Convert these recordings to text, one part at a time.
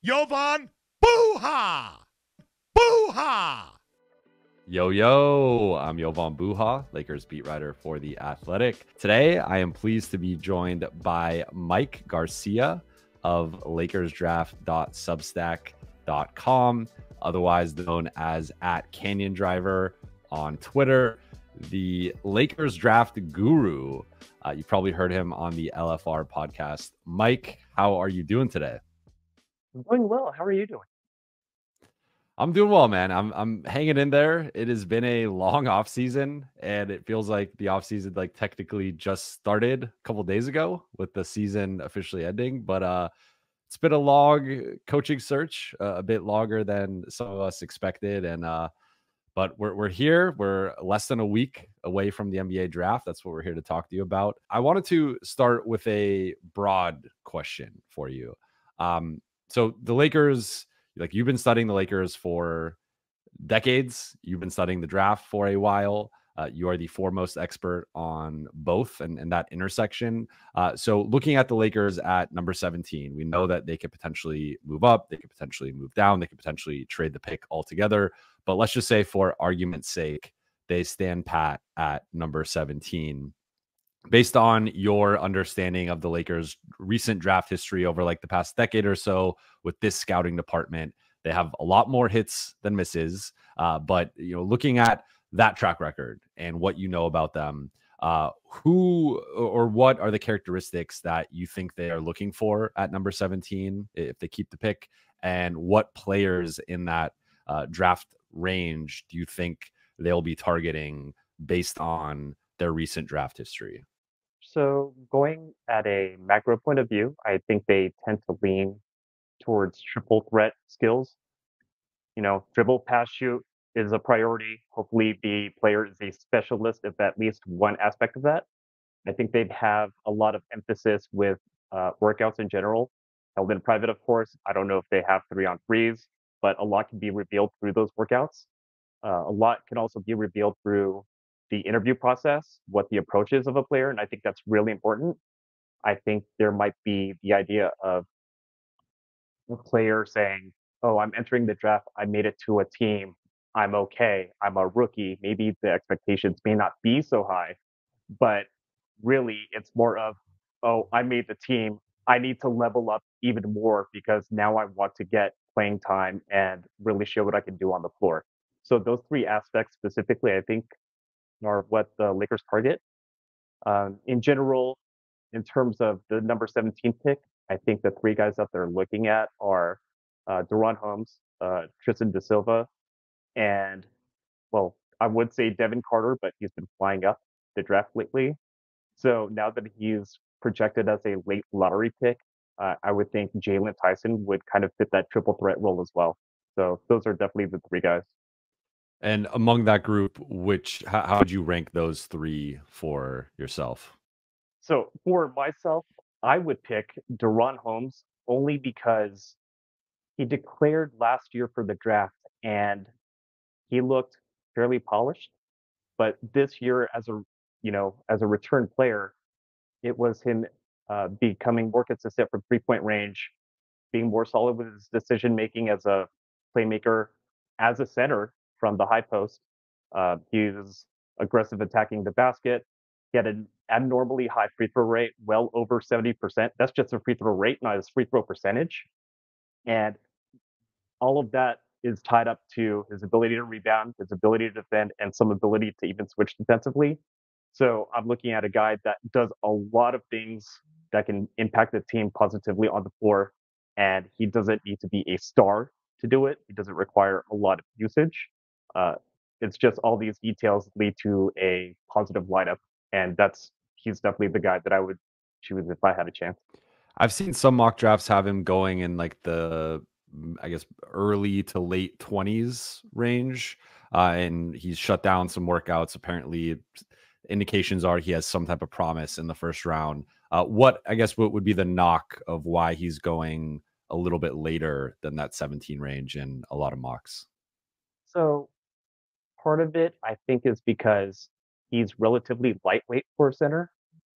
Jovan Buha! Buha! Yo, I'm Jovan Buha, Lakers beat writer for The Athletic. Today, I am pleased to be joined by Mike Garcia of LakersDraft.substack.com, otherwise known as @CanyonDriver on Twitter, the Lakers draft guru. You probably heard him on the LFR podcast. Mike, how are you doing today? I'm doing well. How are you doing? I'm doing well, man. I'm hanging in there. It has been a long off season, and it feels like the off season technically just started a couple days ago with the season officially ending. But it's been a long coaching search, a bit longer than some of us expected, and but we're here. We're less than a week away from the NBA draft. That's what we're here to talk to you about. I wanted to start with a broad question for you. So the Lakers, you've been studying the Lakers for decades. You've been studying the draft for a while. You are the foremost expert on both and that intersection. So looking at the Lakers at number 17, we know that they could potentially move up. They could potentially move down. They could potentially trade the pick altogether. But let's just say, for argument's sake, they stand pat at number 17. Based on your understanding of the Lakers' recent draft history over the past decade or so with this scouting department, they have a lot more hits than misses. But looking at that track record and what you know about them, who or what are the characteristics that you think they are looking for at number 17 if they keep the pick, and what players in that draft range do you think they'll be targeting based on their recent draft history? So going at a macro point of view, I think they tend to lean towards triple threat skills. Dribble, pass, shoot is a priority. Hopefully the player is a specialist of at least one aspect of that. I think they'd have a lot of emphasis with workouts in general, held in private, of course. I don't know if they have 3-on-3s, but a lot can be revealed through those workouts. A lot can also be revealed through the interview process, what the approach is of a player, and I think that's really important. I think there might be the idea of a player saying, "Oh, I'm entering the draft. I made it to a team. I'm okay. I'm a rookie. Maybe the expectations may not be so high, but really it's more of, oh, I made the team. I need to level up even more because now I want to get playing time and really show what I can do on the floor." So those three aspects specifically, I think, are what the Lakers target. In general, in terms of the number 17 pick, I think the three guys that they're looking at are DaRon Holmes, Tristan Da Silva, and, well, I would say Devin Carter, but he's been flying up the draft lately. So now that he's projected as a late lottery pick, I would think Jalen Tyson would kind of fit that triple threat role as well. So those are definitely the three guys. And among that group, how would you rank those three for yourself? So for myself, I would pick DaRon Holmes only because he declared last year for the draft and he looked fairly polished. But this year, as a return player, it was him becoming more consistent from 3-point range, being more solid with his decision making as a playmaker, as a center from the high post. He was aggressive attacking the basket. He had an abnormally high free throw rate, well over 70%. That's just a free throw rate, not his free throw percentage. And all of that is tied up to his ability to rebound, his ability to defend, and some ability to even switch defensively. So I'm looking at a guy that does a lot of things that can impact the team positively on the floor. And he doesn't need to be a star to do it. He doesn't require a lot of usage. Uh, it's just all these details lead to a positive lineup. And he's definitely the guy that I would choose if I had a chance. I've seen some mock drafts have him going in the, I guess, early to late 20s range. And he's shut down some workouts. Apparently, indications are he has some type of promise in the first round. What would be the knock of why he's going a little bit later than that 17 range in a lot of mocks? So part of it, I think, is because he's relatively lightweight for a center.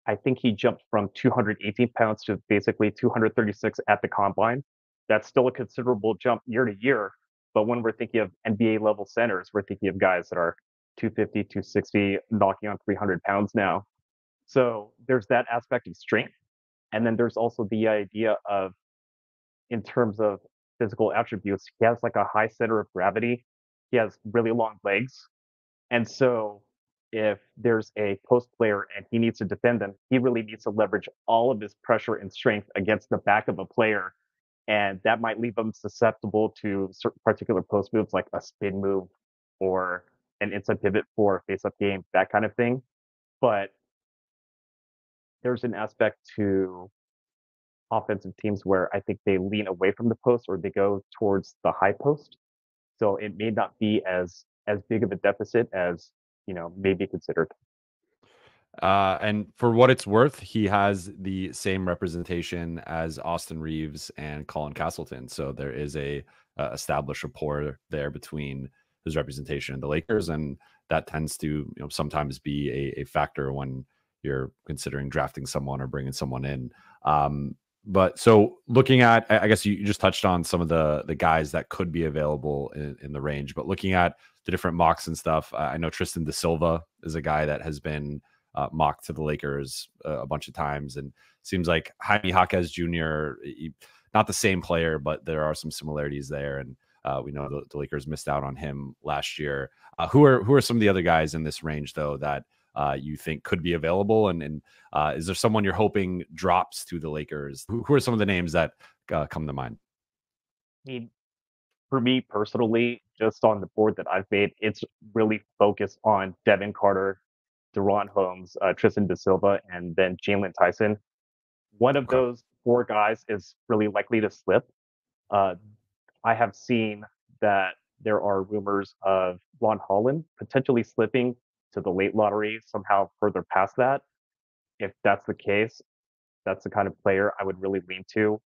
I think he jumped from 218 pounds to basically 236 at the combine. That's still a considerable jump year to year. But when we're thinking of NBA level centers, we're thinking of guys that are 250, 260, knocking on 300 pounds now. So there's that aspect of strength. And then there's also the idea of, in terms of physical attributes, he has like a high center of gravity. He has really long legs. And so if there's a post player and he needs to defend them, he really needs to leverage all of his pressure and strength against the back of a player. And that might leave him susceptible to certain particular post moves like a spin move or an inside pivot for a face up game, that kind of thing. But there's an aspect to offensive teams where I think they lean away from the post or they go towards the high post. So it may not be as big of a deficit as may be considered. And for what it's worth, he has the same representation as Austin Reeves and Colin Castleton. So there is a established rapport there between his representation and the Lakers, and that tends to sometimes be a factor when you're considering drafting someone or bringing someone in. But so looking at, I guess you just touched on some of the guys that could be available in the range, but looking at the different mocks and stuff, I know Tristan Da Silva is a guy that has been mocked to the Lakers a bunch of times, and seems like Jaime Jaquez Jr., not the same player, but there are some similarities there. And we know the Lakers missed out on him last year. Who are some of the other guys in this range, though, that you think could be available? And is there someone you're hoping drops to the Lakers? Who are some of the names that come to mind? I mean, for me personally, just on the board that I've made, it's really focused on Devin Carter, DaRon Holmes, Tristan Da Silva, and then Jalen Tyson. One of Okay. those four guys is really likely to slip. I have seen that there are rumors of Ron Holland potentially slipping to the late lottery, somehow further past that. If that's the case, that's the kind of player I would really lean to.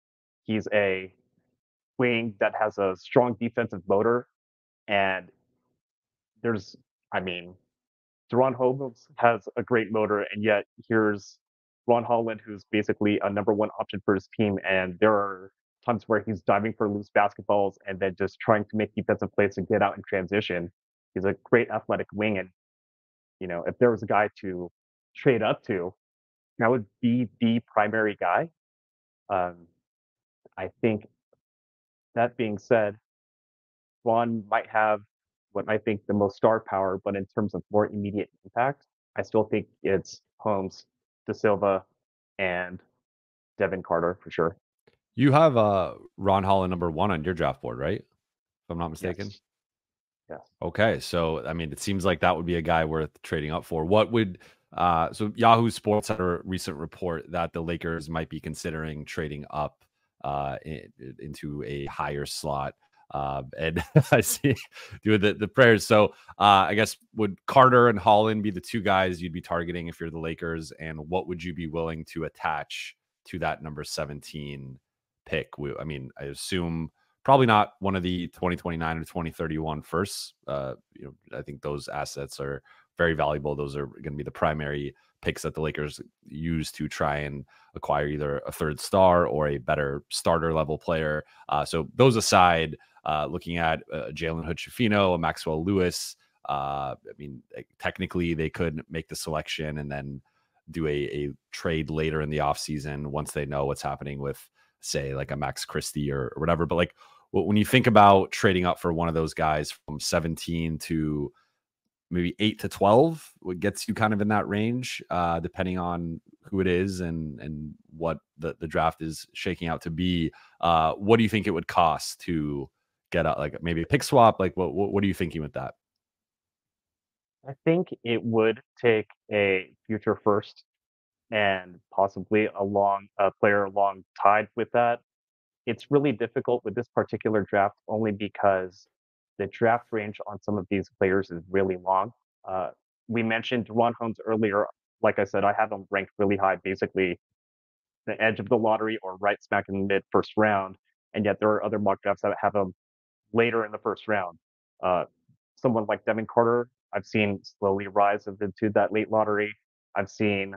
He's a wing that has a strong defensive motor, and there's, I mean, DaRon Holmes has a great motor, and yet here's Ron Holland, who's basically a number one option for his team. And there are times where he's diving for loose basketballs and then just trying to make defensive plays to get out in transition. He's a great athletic wing, and if there was a guy to trade up to, that would be the primary guy. Um, I think that being said, Ron might have what I think the most star power, but in terms of more immediate impact, I still think it's Holmes, Da Silva, and Devin Carter for sure. You have Ron Holland #1 on your draft board, right? If I'm not mistaken. Yes. Yes. Okay, so I mean, it seems like that would be a guy worth trading up for. What would so Yahoo Sports had a recent report that the Lakers might be considering trading up into a higher slot. And I see doing the prayers. So I guess would Carter and Holland be the two guys you'd be targeting if you're the Lakers? And what would you be willing to attach to that number 17 pick? I mean, I assume probably not one of the 2029 or 2031 firsts. I think those assets are very valuable. Those are going to be the primary picks that the Lakers use to try and acquire either a third star or a better starter level player. So those aside, looking at Jalen Hood-Schifino, a Maxwell Lewis, I mean, technically they could make the selection and then do a trade later in the offseason once they know what's happening with, say, like a Max Christie or whatever. But like when you think about trading up for one of those guys from 17 to maybe 8 to 12, what gets you kind of in that range, depending on who it is and what the draft is shaking out to be. What do you think it would cost to get out, like maybe a pick swap? Like what are you thinking with that? I think it would take a future first and possibly a player along tied with that. It's really difficult with this particular draft only because the draft range on some of these players is really long. Uh, we mentioned DaRon Holmes earlier. Like I said, I have him ranked really high, basically the edge of the lottery or right smack in the mid first round. And yet there are other mock drafts that have him later in the first round. Uh, Someone like Devin Carter, I've seen slowly rise into that late lottery. I've seen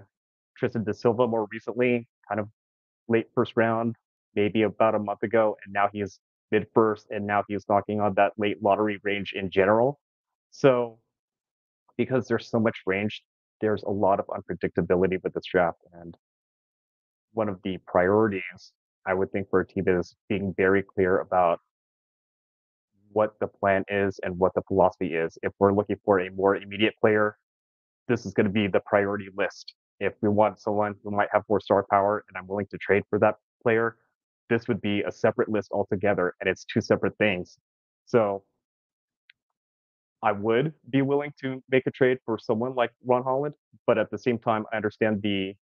Tristan Da Silva more recently, kind of late first round. maybe about a month ago, and now he's mid first, and now he's knocking on that late lottery range in general. So because there's so much range, there's a lot of unpredictability with this draft. And one of the priorities I would think for a team is being very clear about what the plan is and what the philosophy is. If we're looking for a more immediate player, this is going to be the priority list. If we want someone who might have more star power and I'm willing to trade for that player, this would be a separate list altogether, and it's two separate things. So I would be willing to make a trade for someone like Ron Holland, but at the same time, I understand the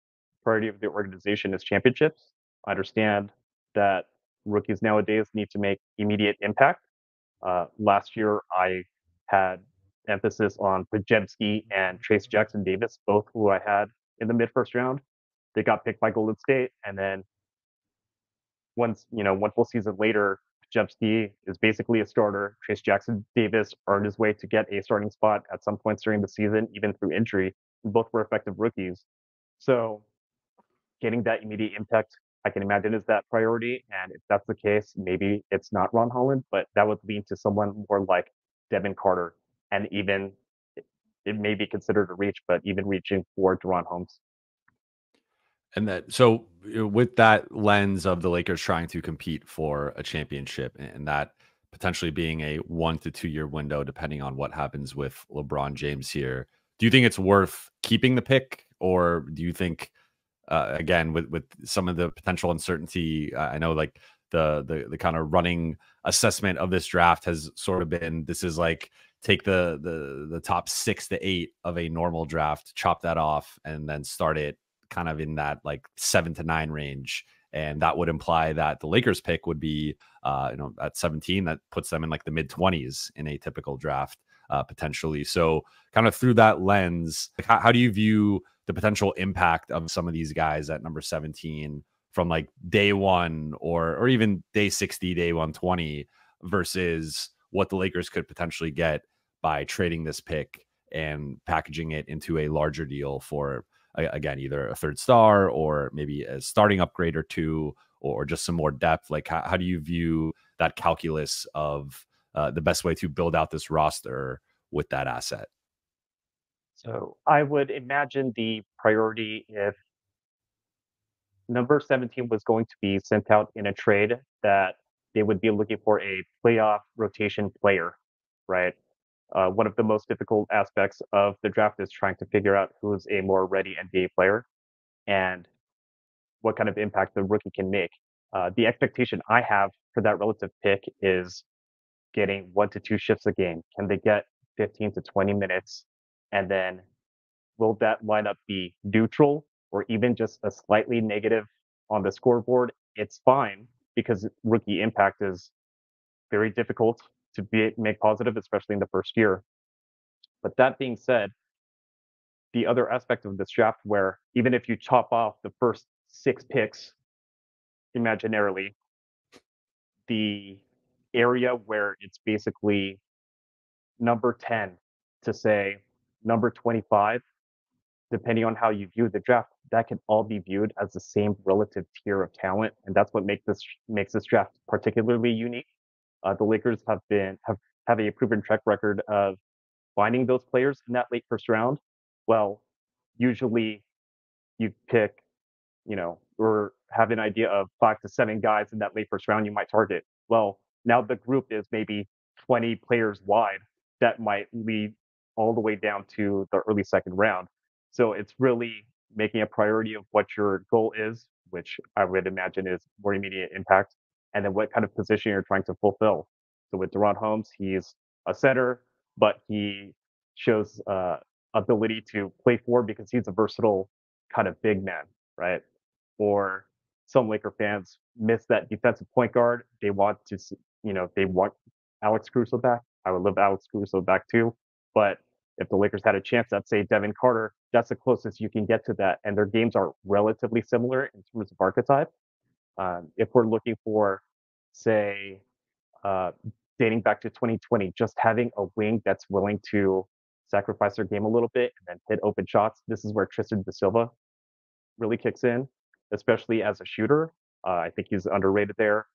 priority of the organization is championships. I understand that rookies nowadays need to make immediate impact. Last year, I had emphasis on Pajemski and Trace Jackson Davis, both who I had in the mid first round. They got picked by Golden State, and then one full season later, Pajemski is basically a starter. Trace Jackson Davis earned his way to get a starting spot at some points during the season, even through injury. Both were effective rookies. So getting that immediate impact, I can imagine, is that priority. And if that's the case, maybe it's not Ron Holland, but that would lean to someone more like Devin Carter. And even it may be considered a reach, but even reaching for DaRon Holmes. And that, so with that lens of the Lakers trying to compete for a championship and that potentially being a 1 to 2 year window, depending on what happens with LeBron James here, do you think it's worth keeping the pick, or do you think, again, with some of the potential uncertainty, I know like the kind of running assessment of this draft has sort of been, this is like take the top 6 to 8 of a normal draft, chop that off, and then start it kind of in that like 7 to 9 range. And that would imply that the Lakers pick would be, at 17, that puts them in like the mid 20s in a typical draft, potentially. So kind of through that lens, like how do you view the potential impact of some of these guys at number 17 from like day one or even day 60, day 120 versus what the Lakers could potentially get by trading this pick and packaging it into a larger deal for, again, either a third star or maybe a starting upgrade or two, or just some more depth? Like, how do you view that calculus of the best way to build out this roster with that asset? So I would imagine the priority, if number 17 was going to be sent out in a trade, that they would be looking for a playoff rotation player, right? One of the most difficult aspects of the draft is trying to figure out who's a more ready NBA player and what kind of impact the rookie can make. The expectation I have for that relative pick is getting 1 to 2 shifts a game. Can they get 15 to 20 minutes? And then will that lineup be neutral or even just a slightly negative on the scoreboard? It's fine, because rookie impact is very difficult to make positive, especially in the first year. But that being said, the other aspect of this draft, where even if you chop off the first 6 picks imaginarily, the area where it's basically number 10 to say number 25, depending on how you view the draft, that can all be viewed as the same relative tier of talent, and that's what makes this draft particularly unique. The Lakers have a proven track record of finding those players in that late first round. Well, usually you pick, or have an idea of 5 to 7 guys in that late first round you might target. Well, now the group is maybe 20 players wide that might lead all the way down to the early second round. So it's really making a priority of what your goal is, which I would imagine is more immediate impact, and then what kind of position you're trying to fulfill. So with DaRon Holmes, he's a center, but he shows ability to play forward because he's a versatile kind of big man, right? Or some Laker fans miss that defensive point guard. They want they want Alex Caruso back. I would love Alex Caruso back too. But if the Lakers had a chance at, say, Devin Carter, that's the closest you can get to that. And their games are relatively similar in terms of archetype. If we're looking for, say, uh, dating back to 2020, just having a wing that's willing to sacrifice their game a little bit and then hit open shots, this is where Tristan da Silva really kicks in, especially as a shooter. I think he's underrated there.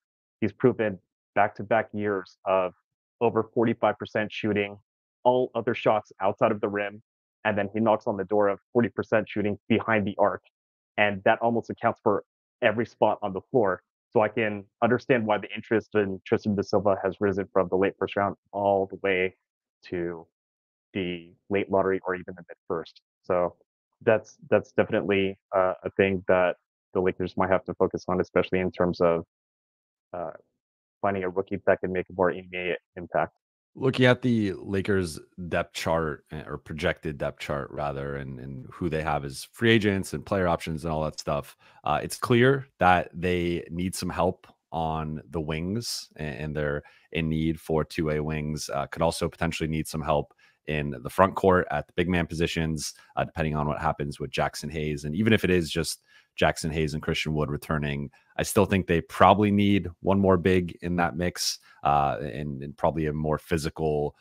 He's proven back-to-back years of over 45% shooting, all other shots outside of the rim, and then he knocks on the door of 40% shooting behind the arc, and that almost accounts for every spot on the floor. So I can understand why the interest in Tristan da Silva has risen from the late first round all the way to the late lottery or even the mid first. So that's definitely a thing that the Lakers might have to focus on, especially in terms of uh, finding a rookie that can make a more immediate impact. Looking at the Lakers depth chart or projected depth chart rather, and who they have as free agents and player options and all that stuff, it's clear that they need some help on the wings, and they're in need for two-way wings. Could also potentially need some help in the front court at the big man positions, depending on what happens with Jackson Hayes. And even if it is just Jackson Hayes and Christian Wood returning, I still think they probably need one more big in that mix, and probably a more physical,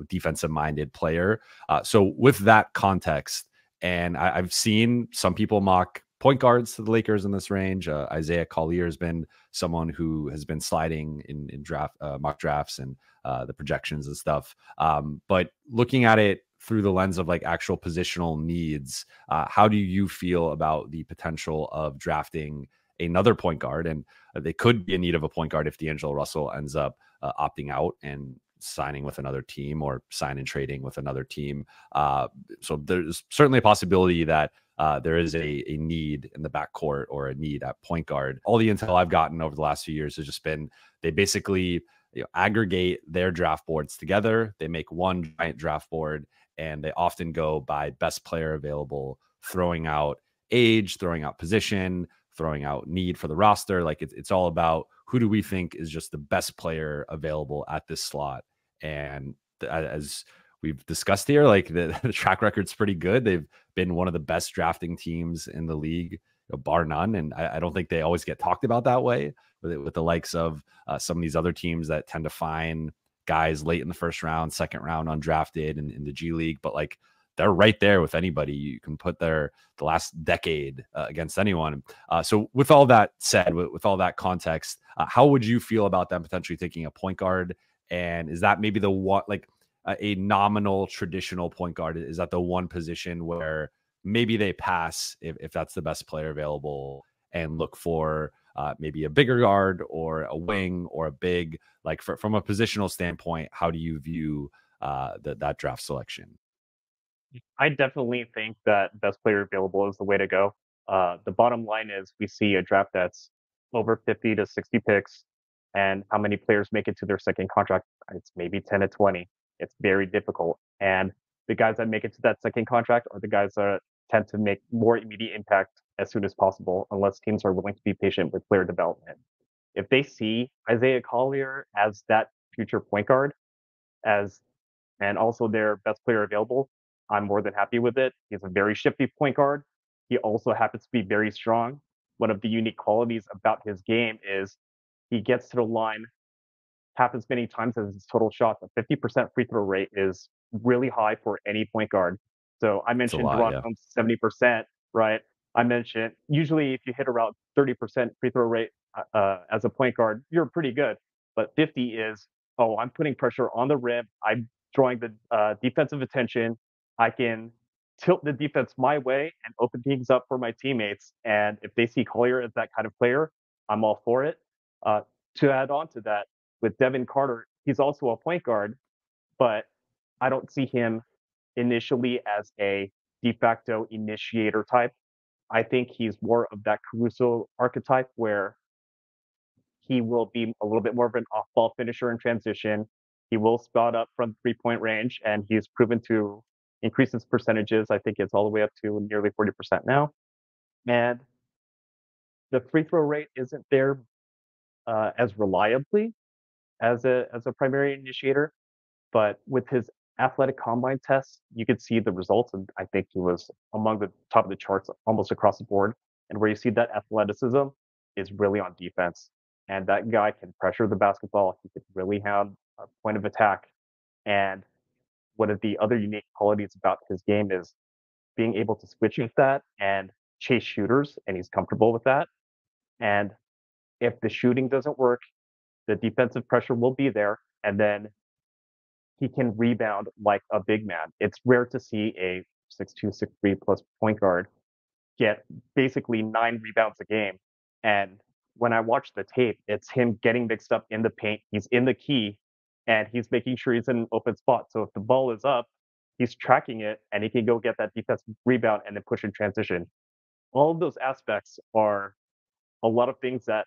defensive-minded player. So with that context, and I've seen some people mock point guards to the Lakers in this range. Isaiah Collier has been someone who has been sliding in draft mock drafts and the projections and stuff. But looking at it through the lens of like actual positional needs, how do you feel about the potential of drafting another point guard? And they could be in need of a point guard if D'Angelo Russell ends up opting out and signing with another team, or sign and trading with another team. So there's certainly a possibility that there is a need in the backcourt or a need at point guard. All the intel I've gotten over the last few years has just been they basically aggregate their draft boards together. They make one giant draft board, and they often go by best player available, throwing out age, throwing out position, throwing out need for the roster. Like it's all about who do we think is just the best player available at this slot. And as we've discussed here, like the track record's pretty good. They've been one of the best drafting teams in the league, bar none. And I don't think they always get talked about that way with the likes of some of these other teams that tend to find guys late in the first round, second round undrafted in the G League. But like they're right there with anybody. You can put the last decade against anyone. So with all that said, with all that context, how would you feel about them potentially taking a point guard? And is that maybe the one, like a nominal traditional point guard? Is that the one position where maybe they pass if that's the best player available and look for maybe a bigger guard or a wing or a big? Like from a positional standpoint, how do you view that draft selection? I definitely think that best player available is the way to go. The bottom line is we see a draft that's over 50 to 60 picks, and how many players make it to their second contract? It's maybe 10 to 20. It's very difficult. And the guys that make it to that second contract are the guys that tend to make more immediate impact as soon as possible, unless teams are willing to be patient with player development. If they see Isaiah Collier as that future point guard, as and also their best player available, I'm more than happy with it. He's a very shifty point guard. He also happens to be very strong. One of the unique qualities about his game is he gets to the line half as many times as his total shots. A 50% free throw rate is really high for any point guard. So I It's a mentioned lot, DaRon yeah. Holmes 70%, right? I mentioned usually if you hit around 30% free throw rate as a point guard, you're pretty good. But 50 is, oh, I'm putting pressure on the rim. I'm drawing the defensive attention. I can tilt the defense my way and open things up for my teammates. And if they see Collier as that kind of player, I'm all for it. To add on to that, with Devin Carter, he's also a point guard, but I don't see him initially as a de facto initiator type. I think he's more of that Caruso archetype where he will be a little bit more of an off ball finisher in transition. He will spot up from 3 point range, and he's proven to increase his percentages. I think it's all the way up to nearly 40% now. And the free throw rate isn't there as reliably as a primary initiator, but with his athletic combine tests, you could see the results, and I think he was among the top of the charts almost across the board. And where you see that athleticism is really on defense, and that guy can pressure the basketball. He could really have a point of attack. And one of the other unique qualities about his game is being able to switch with that and chase shooters, and he's comfortable with that. And if the shooting doesn't work, the defensive pressure will be there, and then he can rebound like a big man. It's rare to see a 6'2", 6'3" plus point guard get basically 9 rebounds a game. And when I watch the tape, it's him getting mixed up in the paint. He's in the key and he's making sure he's in an open spot. So if the ball is up, he's tracking it and he can go get that defensive rebound and then push in transition. All of those aspects are a lot of things that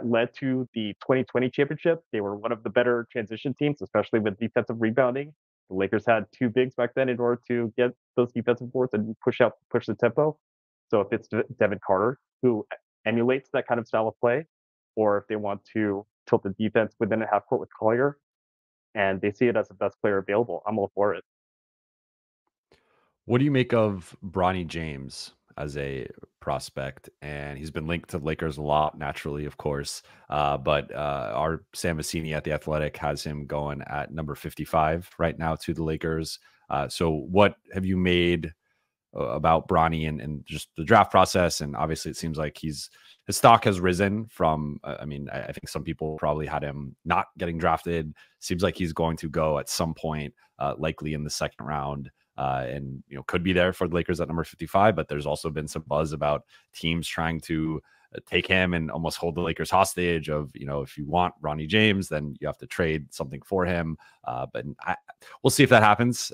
led to the 2020 championship. They were one of the better transition teams, especially with defensive rebounding. The Lakers had 2 bigs back then in order to get those defensive boards and push the tempo. So if it's Devin Carter who emulates that kind of style of play, or if they want to tilt the defense within a half court with Collier, and they see it as the best player available, I'm all for it. What do you make of Bronny James as a prospect? And he's been linked to the Lakers a lot, naturally, of course. But our Sam Vecini at The Athletic has him going at number 55 right now to the Lakers. So what have you made about Bronny and just the draft process? And obviously it seems like his stock has risen from, I mean, I think some people probably had him not getting drafted. Seems like he's going to go at some point, likely in the second round. And could be there for the Lakers at number 55, but there's also been some buzz about teams trying to take him and almost hold the Lakers hostage of, if you want Bronny James, then you have to trade something for him. But we'll see if that happens.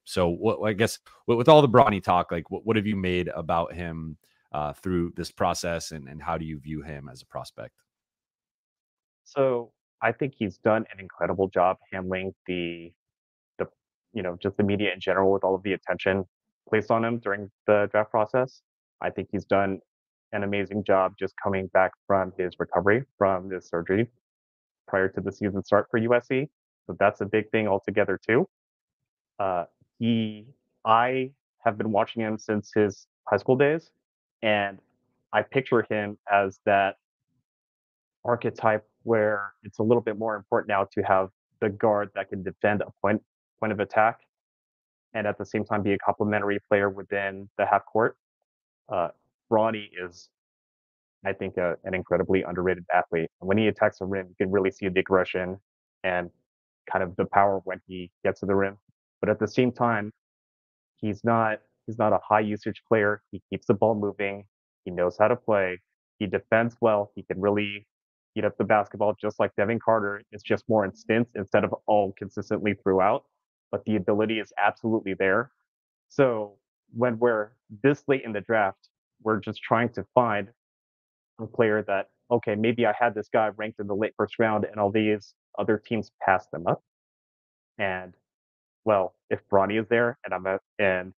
So I guess with all the Bronny talk, like what have you made about him through this process, and how do you view him as a prospect? So I think he's done an incredible job handling the just the media in general with all of the attention placed on him during the draft process. I think he's done an amazing job just coming back from his recovery from this surgery prior to the season start for USC. So that's a big thing altogether too. Uh, I have been watching him since his high school days, and I picture him as that archetype where it's a little bit more important now to have the guard that can defend a point of attack and at the same time be a complementary player within the half court. Uh, Bronny is, I think, an incredibly underrated athlete. When he attacks the rim, you can really see the aggression and kind of the power when he gets to the rim. But at the same time, he's not a high usage player. He keeps the ball moving. He knows how to play. He defends well. He can really heat up the basketball just like Devin Carter. It's just more in stints instead of all consistently throughout. But the ability is absolutely there. So when we're this late in the draft, we're just trying to find a player that, okay, maybe I had this guy ranked in the late first round and all these other teams passed them up. And well, if Bronny is there and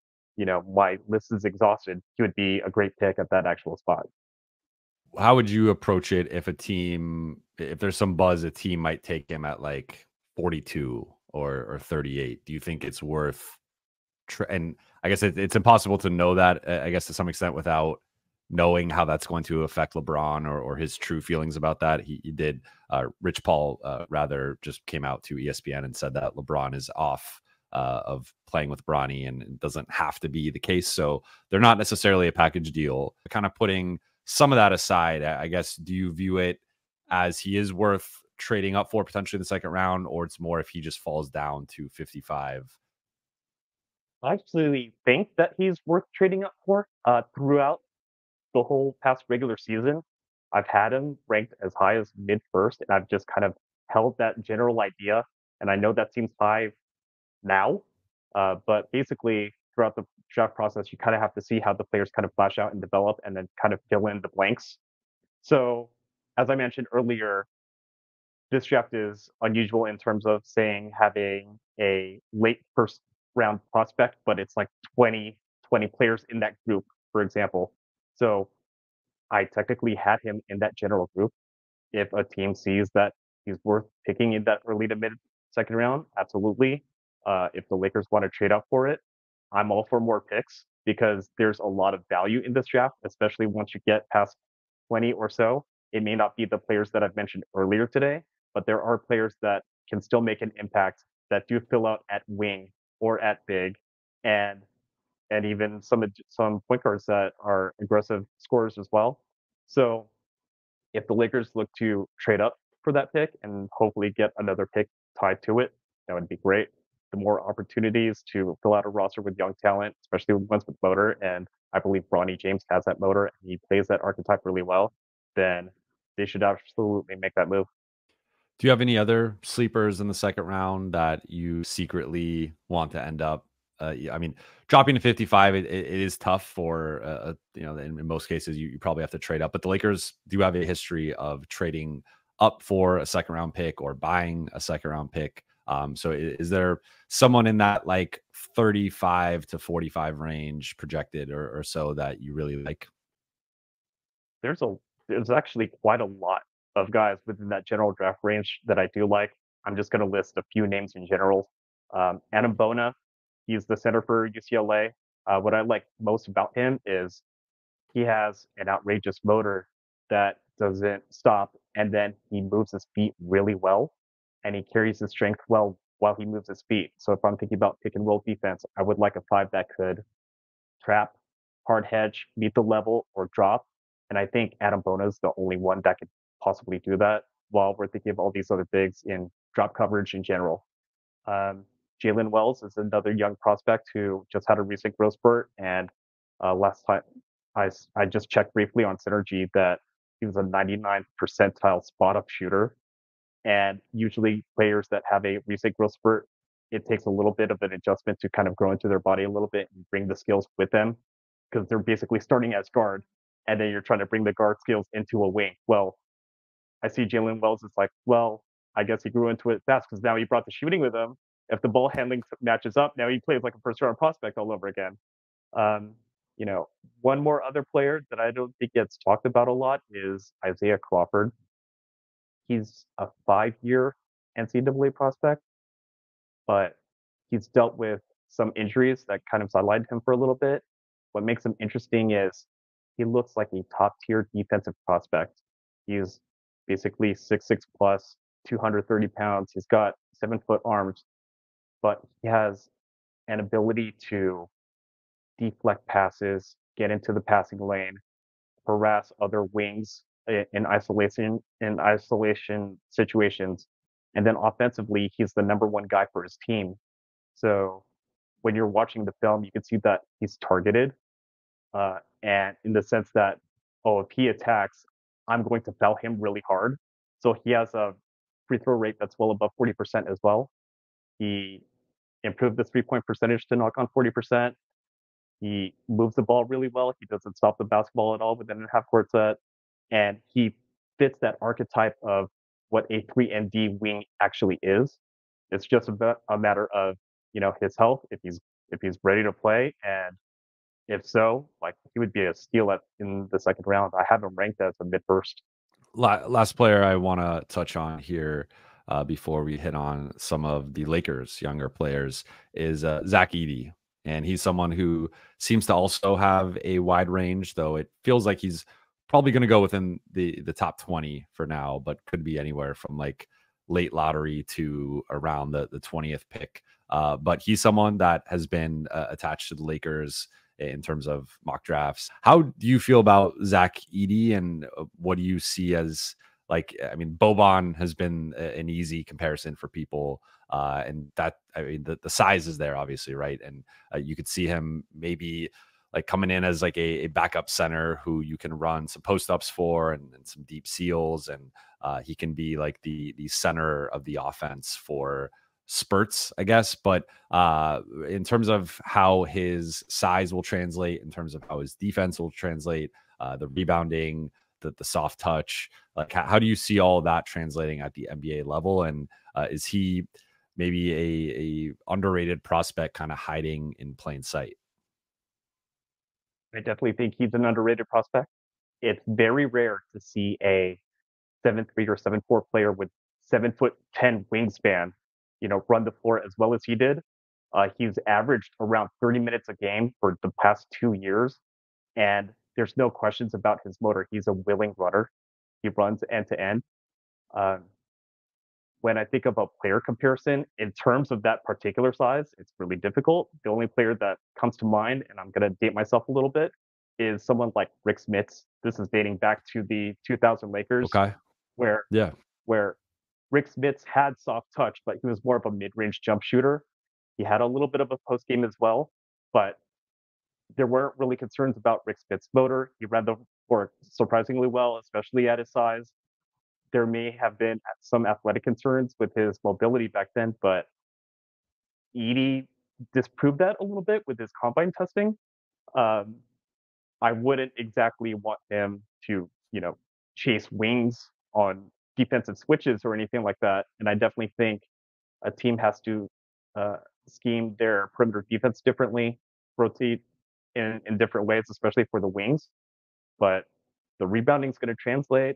my list is exhausted, he would be a great pick at that actual spot. How would you approach it if if there's some buzz, a team might take him at like 42 or 38? Do you think it's worth? And I guess it's impossible to know that, I guess, to some extent without knowing how that's going to affect LeBron or his true feelings about that. He did. Rich Paul rather just came out to ESPN and said that LeBron is off of playing with Bronny, and it doesn't have to be the case. So they're not necessarily a package deal. Kind of putting some of that aside, I guess, do you view it as he is worth trading up for potentially in the second round, or it's more if he just falls down to 55? I actually think that he's worth trading up for. Throughout the whole past regular season, I've had him ranked as high as mid first, and I've just kind of held that general idea. And I know that seems high now, but basically throughout the draft process, you kind of have to see how the players kind of flash out and develop, and then kind of fill in the blanks. So, as I mentioned earlier, this draft is unusual in terms of saying having a late first round prospect, but it's like 20 players in that group, for example. So I technically had him in that general group. If a team sees that he's worth picking in that early to mid second round, absolutely. If the Lakers want to trade up for it, I'm all for more picks because there's a lot of value in this draft, especially once you get past 20 or so. It may not be the players that I've mentioned earlier today, but there are players that can still make an impact that do fill out at wing or at big, and even some point guards that are aggressive scorers as well. So if the Lakers look to trade up for that pick and hopefully get another pick tied to it, that would be great. The more opportunities to fill out a roster with young talent, especially ones with motor, and I believe Bronny James has that motor and he plays that archetype really well, then they should absolutely make that move. Do you have any other sleepers in the second round that you secretly want to end up? I mean, dropping to 55, it is tough for, in most cases, you probably have to trade up. But the Lakers do have a history of trading up for a second round pick or buying a second round pick. So is there someone in that like 35 to 45 range projected or so that you really like? There's a there's actually quite a lot of guys within that general draft range that I do like. I'm just going to list a few names in general. Adam Bona, he's the center for UCLA. What I like most about him is he has an outrageous motor that doesn't stop, and then he moves his feet really well, and he carries his strength well while he moves his feet. So if I'm thinking about pick and roll defense, I would like a five that could trap, hard hedge, meet the level, or drop. And I think Adam Bona is the only one that could possibly do that while we're thinking of all these other bigs in drop coverage in general. Um, Jalen Wells is another young prospect who just had a recent growth spurt. And last time I just checked briefly on Synergy that he was a 99th percentile spot up shooter. And usually players that have a recent growth spurt, it takes a little bit of an adjustment to kind of grow into their body a little bit and bring the skills with them because they're basically starting as guard. And then you're trying to bring the guard skills into a wing. Well, I see Jalen Wells is like, well, I guess he grew into it fast because now he brought the shooting with him. If the ball handling matches up, now he plays like a first round prospect all over again. Um, one more other player that I don't think gets talked about a lot is Isaiah Crawford. He's a 5-year NCAA prospect, but he's dealt with some injuries that kind of sidelined him for a little bit. What makes him interesting is he looks like a top tier defensive prospect. He's basically 6'6 plus, 230 pounds. He's got 7-foot arms, but he has an ability to deflect passes, get into the passing lane, harass other wings in isolation situations. And then offensively, he's the number one guy for his team. So when you're watching the film, you can see that he's targeted, and in the sense that, oh, if he attacks, I'm going to foul him really hard. So he has a free throw rate that's well above 40% as well. He improved the 3-point percentage to knock on 40%. He moves the ball really well. He doesn't stop the basketball at all within a half court set. And he fits that archetype of what a 3 and D wing actually is. It's just a matter of, his health, if he's ready to play. And if so, like he would be a steal in the second round. I have him ranked as a mid first. Last player I want to touch on here before we hit on some of the Lakers' younger players is Zach Edey. And he's someone who seems to also have a wide range, though it feels like he's probably going to go within the top 20 for now, but could be anywhere from like late lottery to around the 20th pick. But he's someone that has been attached to the Lakers in terms of mock drafts. How do you feel about Zach Edey, and what do you see as like? I mean, Boban has been an easy comparison for people, and that I mean the size is there obviously, right? And you could see him maybe like coming in as like a backup center who you can run some post ups for and some deep seals, and he can be like the center of the offense for spurts, I guess. But in terms of how his size will translate, in terms of how his defense will translate, the rebounding, the soft touch, like how do you see all of that translating at the NBA level? And is he maybe a underrated prospect kind of hiding in plain sight? I definitely think he's an underrated prospect. It's very rare to see a 7'3" or 7'4" player with 7'10" wingspan, run the floor as well as he did. He's averaged around 30 minutes a game for the past 2 years, and there's no questions about his motor. He's a willing runner. He runs end to end. When I think of a player comparison in terms of that particular size, it's really difficult. The only player that comes to mind, and I'm going to date myself a little bit, is someone like Rick Smits. This is dating back to the 2000 Lakers, Okay. where Yeah. where Rick Smits had soft touch, but he was more of a mid-range jump shooter. He had a little bit of a post game as well, but there weren't really concerns about Rick Smits' motor. He ran the floor surprisingly well, especially at his size. There may have been some athletic concerns with his mobility back then, but Edey disproved that a little bit with his combine testing. Um, I wouldn't exactly want him to, chase wings on defensive switches or anything like that. And I definitely think a team has to uh, scheme their perimeter defense differently, rotate in different ways, especially for the wings. But the rebounding is going to translate.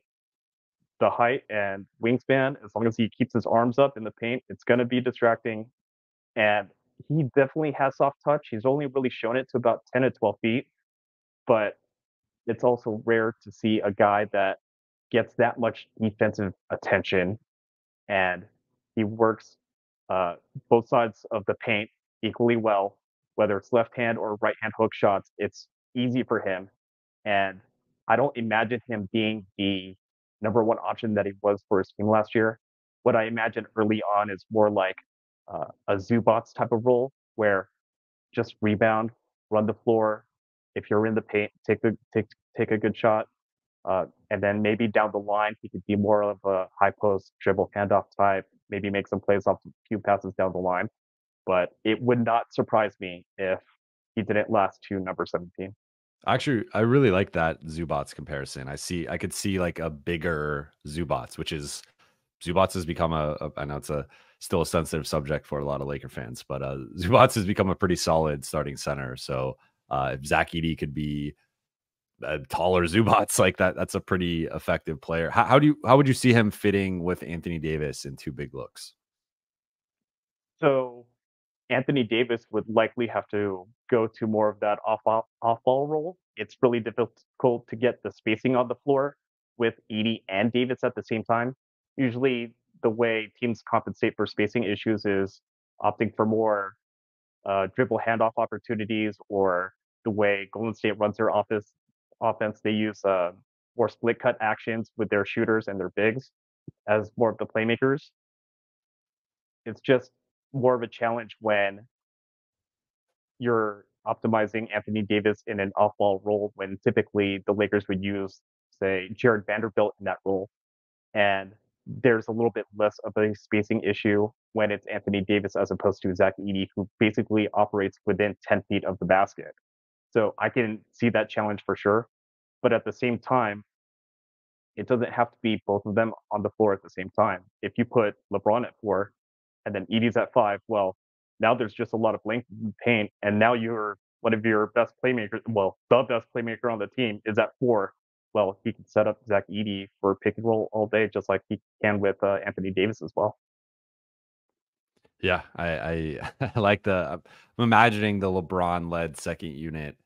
The height and wingspan, as long as he keeps his arms up in the paint, it's going to be distracting. And he definitely has soft touch. He's only really shown it to about 10 to 12 feet, but it's also rare to see a guy that gets that much defensive attention and he works uh, both sides of the paint equally well, whether it's left hand or right hand hook shots. It's easy for him. And I don't imagine him being the number one option that he was for his team last year. What I imagine early on is more like a Zubats type of role where just rebound, run the floor. If you're in the paint, take a good shot, and then maybe down the line he could be more of a high post dribble handoff type. Maybe make some plays off a few passes down the line. But it would not surprise me if he didn't last to number 17. Actually, I really like that Zubats comparison. I could see like a bigger Zubats, which is Zubats has become I know it's still a sensitive subject for a lot of Laker fans, but Zubats has become a pretty solid starting center. So if Zach Edey could be a taller Zubats like that, that's a pretty effective player. How would you see him fitting with Anthony Davis in two big looks? So Anthony Davis would likely have to go to more of that off ball role. It's really difficult to get the spacing on the floor with Edey and Davis at the same time. Usually, the way teams compensate for spacing issues is opting for more dribble handoff opportunities, or the way Golden State runs their offense, they use more split cut actions with their shooters and their bigs as more of the playmakers. It's just more of a challenge when you're optimizing Anthony Davis in an off-ball role when typically the Lakers would use, say, Jared Vanderbilt in that role. And there's a little bit less of a spacing issue when it's Anthony Davis as opposed to Zach Edey, who basically operates within 10 feet of the basket. So I can see that challenge for sure. But at the same time, it doesn't have to be both of them on the floor at the same time. If you put LeBron at 4 and then Edey's at 5, well, now there's just a lot of length in paint, and now you're one of your best playmakers. Well, the best playmaker on the team is at 4. Well, he can set up Zach Edey for pick and roll all day, just like he can with Anthony Davis as well. Yeah, I like I'm imagining the LeBron-led second unit,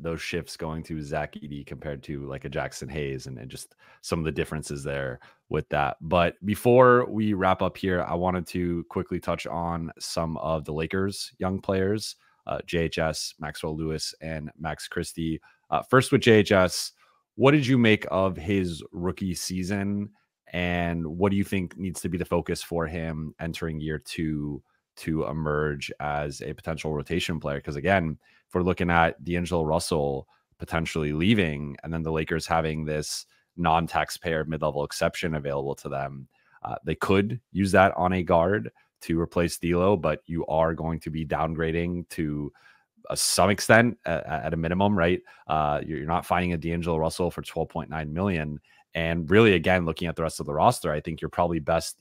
those shifts going to Zach Edey compared to like a Jackson Hayes, and just some of the differences there with that. But before we wrap up here, I wanted to quickly touch on some of the Lakers' young players, JHS, Maxwell Lewis, and Max Christie. First with JHS, what did you make of his rookie season? And what do you think needs to be the focus for him entering year 2 to emerge as a potential rotation player? Because again, if we're looking at D'Angelo Russell potentially leaving and then the Lakers having this non-taxpayer mid-level exception available to them, they could use that on a guard to replace D'Lo, but you are going to be downgrading to some extent at a minimum, right? You're not finding a D'Angelo Russell for $12.9 million. And really, again, looking at the rest of the roster, I think you're probably best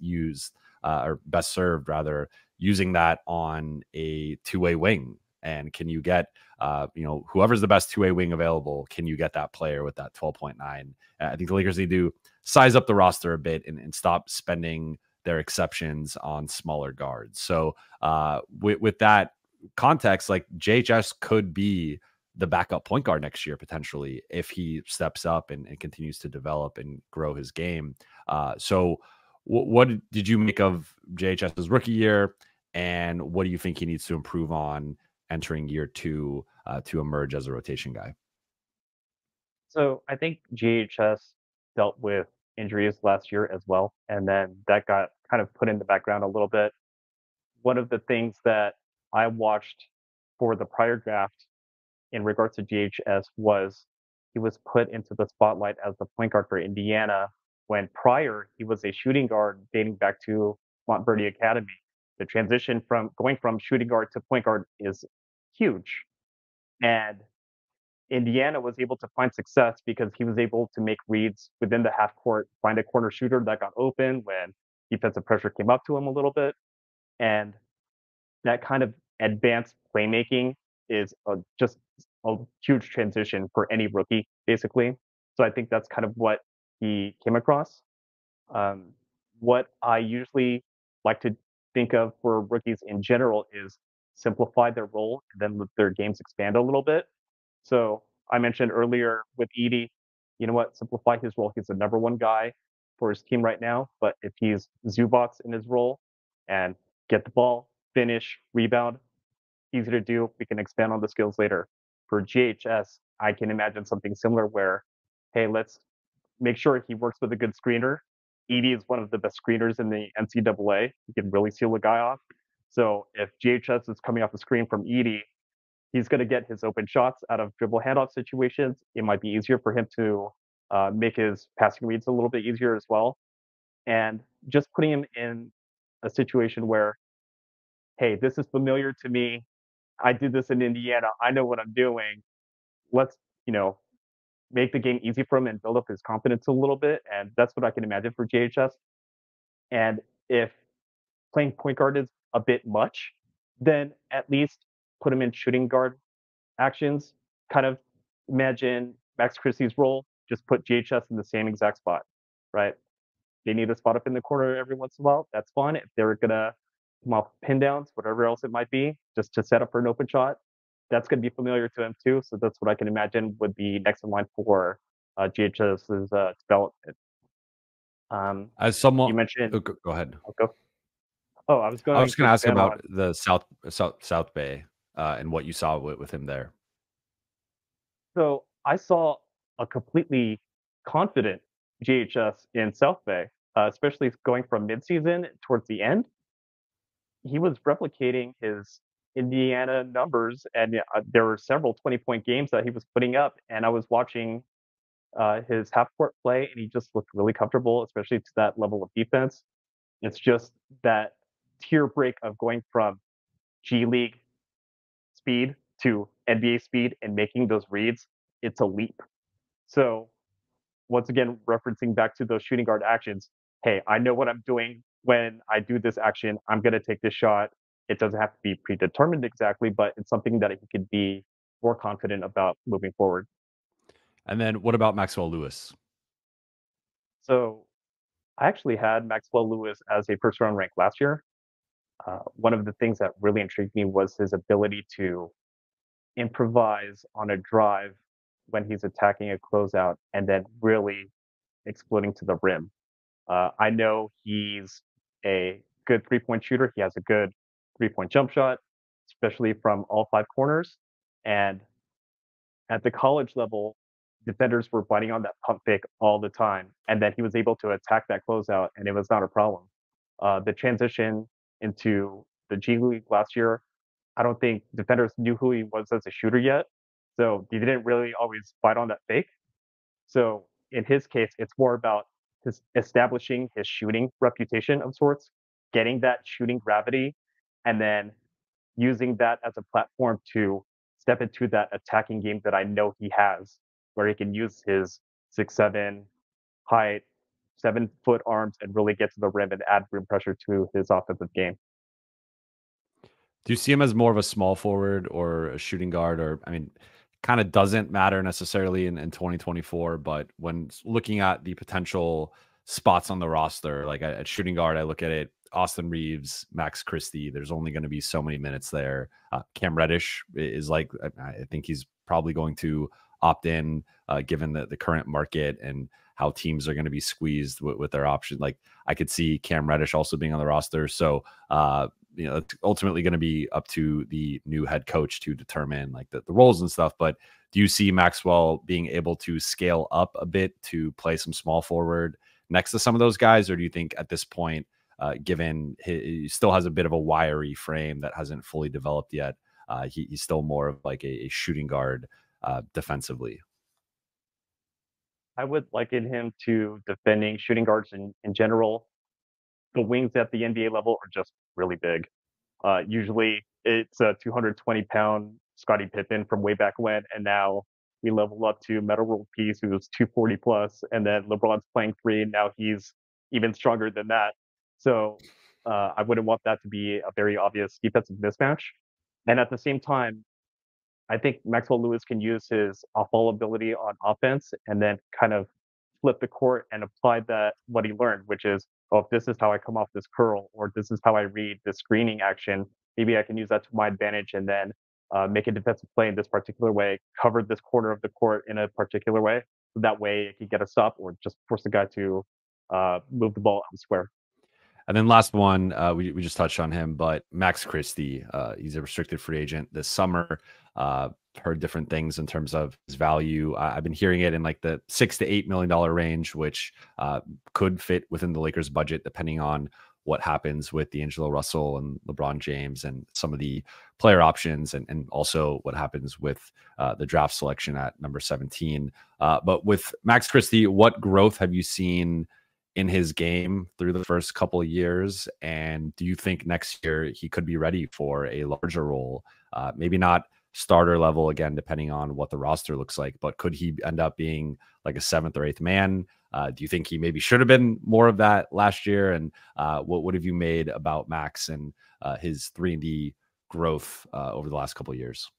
served rather using that on a two-way wing. And can you get, whoever's the best two-way wing available, can you get that player with that 12.9? I think the Lakers need to size up the roster a bit and stop spending their exceptions on smaller guards. So with that context, like JHS could be the backup point guard next year, potentially, if he steps up and continues to develop and grow his game. So what did you make of JHS's rookie year? And what do you think he needs to improve on entering year 2 to emerge as a rotation guy? So I think GHS dealt with injuries last year as well, and then that got kind of put in the background a little bit. One of the things that I watched for the prior draft in regards to GHS was he was put into the spotlight as the point guard for Indiana when prior he was a shooting guard dating back to Montberry Academy. The transition from going from shooting guard to point guard is huge. And Indiana was able to find success because he was able to make reads within the half court, find a corner shooter that got open when defensive pressure came up to him a little bit. And that kind of advanced playmaking is just a huge transition for any rookie, basically. So I think that's kind of what he came across. Um, what I usually like to think of for rookies in general is simplify their role and then let their games expand a little bit. So I mentioned earlier with Edey, you know what, simplify his role. He's the number one guy for his team right now. But if he's Zubats in his role and get the ball, finish, rebound, easy to do. We can expand on the skills later. For GHS, I can imagine something similar where, hey, let's make sure he works with a good screener. Edey is one of the best screeners in the NCAA. He can really seal a guy off. So if GHS is coming off the screen from Edey, he's going to get his open shots out of dribble handoff situations. It might be easier for him to make his passing reads a little bit easier as well. And just putting him in a situation where, hey, this is familiar to me. I did this in Indiana. I know what I'm doing. Let's, you know, make the game easy for him and build up his confidence a little bit. And that's what I can imagine for JHS. And if playing point guard is a bit much, then at least put him in shooting guard actions. Kind of imagine Max Christie's role, just put JHS in the same exact spot, right? They need a spot up in the corner every once in a while. That's fine. If they're going to come off pin downs, whatever else it might be, just to set up for an open shot, that's going to be familiar to him too. So that's what I can imagine would be next in line for GHS's development. As someone, You mentioned, go ahead. I'll go. Oh, I was going. I was going to ask about on, the South Bay and what you saw with him there. So I saw a completely confident GHS in South Bay, especially going from midseason towards the end. He was replicating his Indiana numbers, and there were several 20-point games that he was putting up. And I was watching his half court play, and he just looked really comfortable, especially to that level of defense. It's just that tier break of going from G League speed to NBA speed and making those reads. It's a leap. So once again, referencing back to those shooting guard actions, hey, I know what I'm doing when I do this action. I'm going to take this shot. It doesn't have to be predetermined exactly, but it's something that he could be more confident about moving forward. And then what about Maxwell Lewis? So I actually had Maxwell Lewis as a first round rank last year. One of the things that really intrigued me was his ability to improvise on a drive when he's attacking a closeout and then really exploding to the rim. I know he's a good 3-point shooter. He has a good 3-point jump shot, especially from all 5 corners. And at the college level, defenders were biting on that pump fake all the time. And then he was able to attack that closeout, and it was not a problem. The transition into the G League last year, I don't think defenders knew who he was as a shooter yet. So he didn't really always bite on that fake. So in his case, it's more about his establishing his shooting reputation of sorts, getting that shooting gravity, and then using that as a platform to step into that attacking game that I know he has, where he can use his 6'7" height, 7-foot arms, and really get to the rim and add rim pressure to his offensive game. Do you see him as more of a small forward or a shooting guard? Or, I mean, kind of doesn't matter necessarily in 2024, but when looking at the potential spots on the roster, like at shooting guard, I look at it, Austin Reeves, Max Christie, there's only going to be so many minutes there. Cam Reddish is like, I think he's probably going to opt in given the current market and how teams are going to be squeezed with their options. Like I could see Cam Reddish also being on the roster. So, you know, it's ultimately going to be up to the new head coach to determine like the roles and stuff. But do you see Maxwell being able to scale up a bit to play some small forward next to some of those guys? Or do you think at this point, given he still has a bit of a wiry frame that hasn't fully developed yet, he's still more of like a shooting guard defensively? I would liken him to defending shooting guards in general. The wings at the NBA level are just really big. Usually it's a 220-pound Scottie Pippen from way back when, and now we level up to Metal World Peace, who's 240 plus, and then LeBron's playing three, and now he's even stronger than that. So I wouldn't want that to be a very obvious defensive mismatch. And at the same time, I think Maxwell Lewis can use his off-ball ability on offense and then kind of flip the court and apply that what he learned, which is, oh, if this is how I come off this curl, or this is how I read this screening action, maybe I can use that to my advantage and then make a defensive play in this particular way, cover this corner of the court in a particular way. So that way it can get a stop or just force the guy to move the ball elsewhere. And then last one, we just touched on him, but Max Christie, he's a restricted free agent this summer. Heard different things in terms of his value. I've been hearing it in like the $6 to $8 million range, which could fit within the Lakers budget, depending on what happens with D'Angelo Russell and LeBron James and some of the player options, and also what happens with the draft selection at number 17. But with Max Christie, what growth have you seen in his game through the first couple of years? And do you think next year he could be ready for a larger role? Maybe not starter level again, depending on what the roster looks like, but could he end up being like a seventh or eighth man? Do you think he maybe should have been more of that last year? And what have you made about Max and his 3-and-D growth over the last couple of years?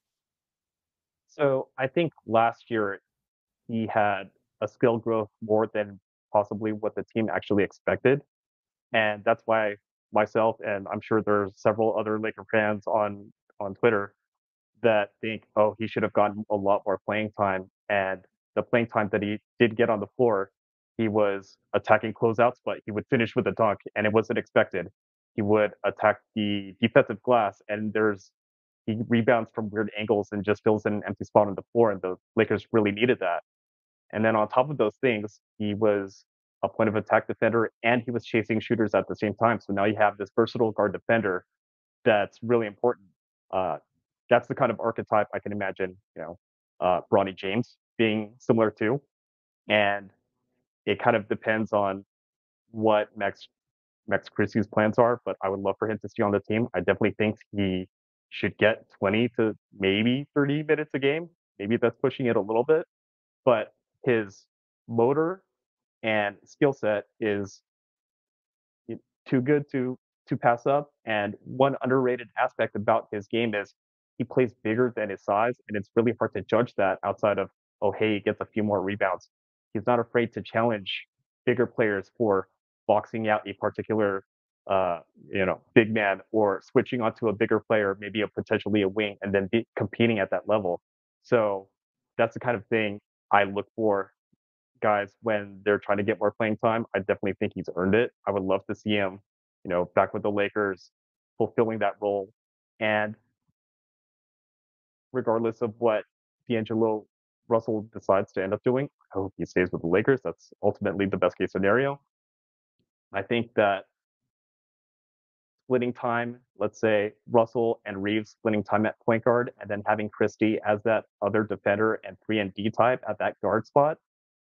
So I think last year he had a skill growth more than possibly what the team actually expected. And that's why myself, and I'm sure there's several other Laker fans on Twitter that think, oh, he should have gotten a lot more playing time. And the playing time that he did get on the floor, he was attacking closeouts, but he would finish with a dunk, and it wasn't expected. He would attack the defensive glass, and he rebounds from weird angles and just fills in an empty spot on the floor, and the Lakers really needed that. And then on top of those things, he was a point of attack defender, and he was chasing shooters at the same time. So now you have this versatile guard defender that's really important. That's the kind of archetype I can imagine, Bronny James being similar to. And it kind of depends on what Max Christie's plans are, but I would love for him to stay on the team. I definitely think he should get 20 to maybe 30 minutes a game. Maybe that's pushing it a little bit, but his motor and skill set is too good to pass up. And one underrated aspect about his game is he plays bigger than his size, and it's really hard to judge that outside of, oh, hey, he gets a few more rebounds. He's not afraid to challenge bigger players for boxing out a particular big man, or switching onto a bigger player, maybe potentially a wing, and then competing at that level. So that's the kind of thing I look for guys when they're trying to get more playing time. I definitely think he's earned it. I would love to see him, back with the Lakers, fulfilling that role. And regardless of what D'Angelo Russell decides to end up doing, I hope he stays with the Lakers. That's ultimately the best case scenario. I think that splitting time, let's say Russell and Reeves splitting time at point guard, and then having Christie as that other defender and 3-and-D type at that guard spot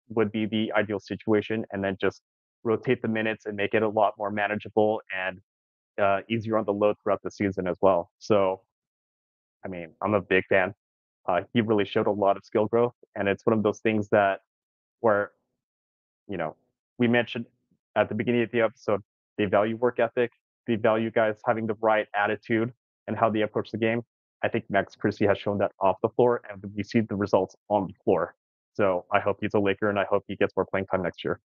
would be the ideal situation. And then just rotate the minutes and make it a lot more manageable and easier on the load throughout the season as well. So, I mean, I'm a big fan. He really showed a lot of skill growth, and it's one of those things that where, we mentioned at the beginning of the episode, they value work ethic, they value guys having the right attitude and how they approach the game. I think Max Christie has shown that off the floor, and we see the results on the floor. So I hope he's a Laker, and I hope he gets more playing time next year.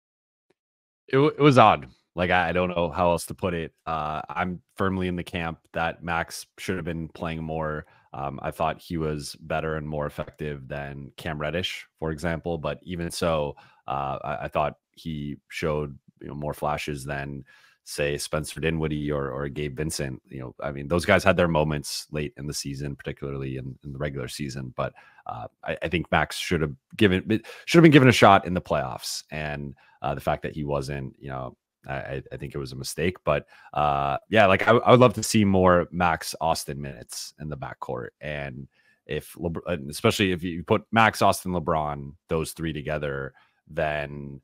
It was odd. Like, I don't know how else to put it. I'm firmly in the camp that Max should have been playing more. I thought he was better and more effective than Cam Reddish, for example. But even so, I thought he showed more flashes than say Spencer Dinwiddie or Gabe Vincent. I mean, those guys had their moments late in the season, particularly in the regular season. But I think Max should have been given a shot in the playoffs, and the fact that he wasn't, I think it was a mistake. But yeah, like I would love to see more Max Austin minutes in the backcourt, and especially if you put Max, Austin, LeBron, those three together, then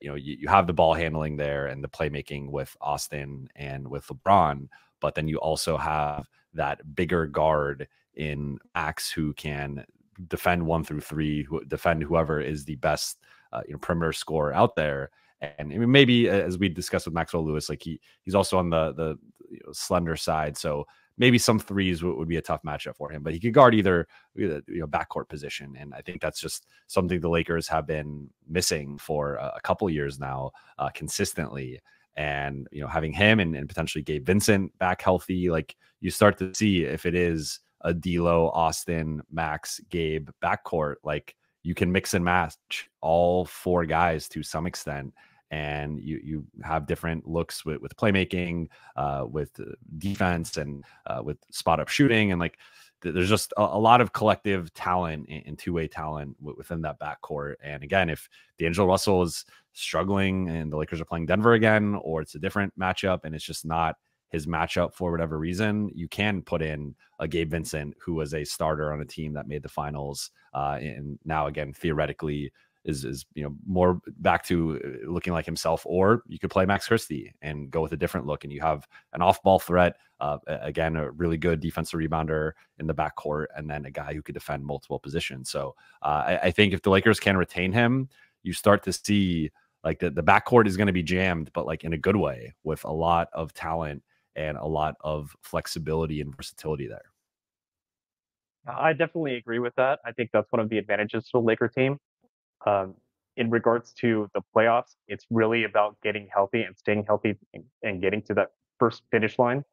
you have the ball handling there and the playmaking with Austin and with LeBron, but then you also have that bigger guard in Max who can defend 1 through 3, defend whoever is the best perimeter scorer out there. And I mean, maybe as we discussed with Maxwell Lewis, like he's also on the slender side, so maybe some threes would be a tough matchup for him. But he could guard either backcourt position, and I think that's just something the Lakers have been missing for a couple years now, consistently. And having him and potentially Gabe Vincent back healthy, like you start to see if it is a D'Lo, Austin, Max, Gabe backcourt, like you can mix and match all 4 guys to some extent, and you have different looks with playmaking, with defense, and with spot up shooting, and like there's just a lot of collective talent and two-way talent within that backcourt. And again, if D'Angelo Russell is struggling and the Lakers are playing Denver again, or it's a different matchup and it's just not his matchup for whatever reason, you can put in a Gabe Vincent who was a starter on a team that made the finals, and now again theoretically is more back to looking like himself. Or you could play Max Christie and go with a different look, and you have an off-ball threat, again a really good defensive rebounder in the backcourt, and then a guy who could defend multiple positions. So I think if the Lakers can retain him, you start to see like the backcourt is going to be jammed, but like in a good way, with a lot of talent and a lot of flexibility and versatility there. I definitely agree with that. I think that's one of the advantages to the Laker team. In regards to the playoffs, it's really about getting healthy and staying healthy and getting to that first finish line.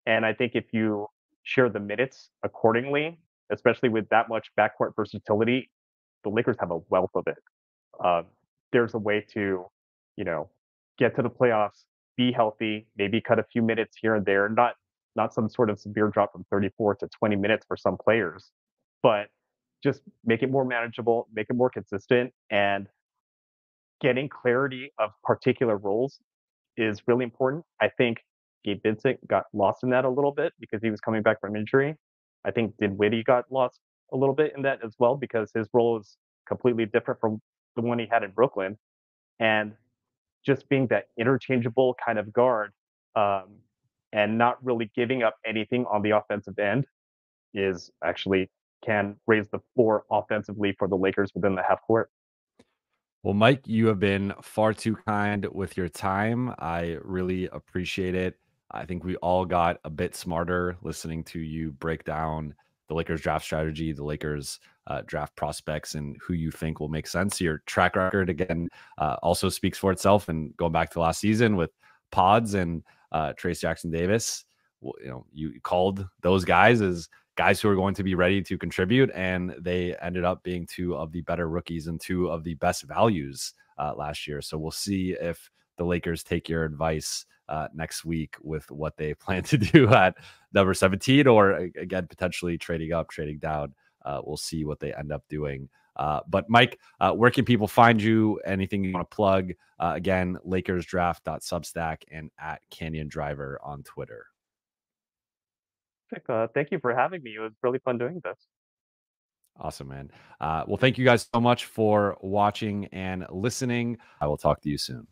And I think if you share the minutes accordingly, especially with that much backcourt versatility, the Lakers have a wealth of it. There's a way to, get to the playoffs, be healthy, maybe cut a few minutes here and there, not some sort of severe drop from 34 to 20 minutes for some players, but just make it more manageable, make it more consistent, and getting clarity of particular roles is really important. I think Gabe Vincent got lost in that a little bit because he was coming back from injury. I think Dinwiddie got lost a little bit in that as well because his role is completely different from the one he had in Brooklyn. And just being that interchangeable kind of guard, and not really giving up anything on the offensive end is actually can raise the floor offensively for the Lakers within the half court. Well, Mike, you have been far too kind with your time. I really appreciate it. I think we all got a bit smarter listening to you break down the Lakers draft strategy, the Lakers draft prospects, and who you think will make sense. Your track record, again, also speaks for itself. And going back to last season with Pods and Trace Jackson Davis, you called those guys as guys who are going to be ready to contribute, and they ended up being 2 of the better rookies and 2 of the best values last year. So we'll see if the Lakers take your advice next week with what they plan to do at number 17, or again, potentially trading up, trading down. We'll see what they end up doing. But Mike, where can people find you? Anything you want to plug? Again, LakersDraft.substack and at Canyon Driver on Twitter. Thank you for having me. It was really fun doing this. Awesome, man. Well, thank you guys so much for watching and listening. I will talk to you soon.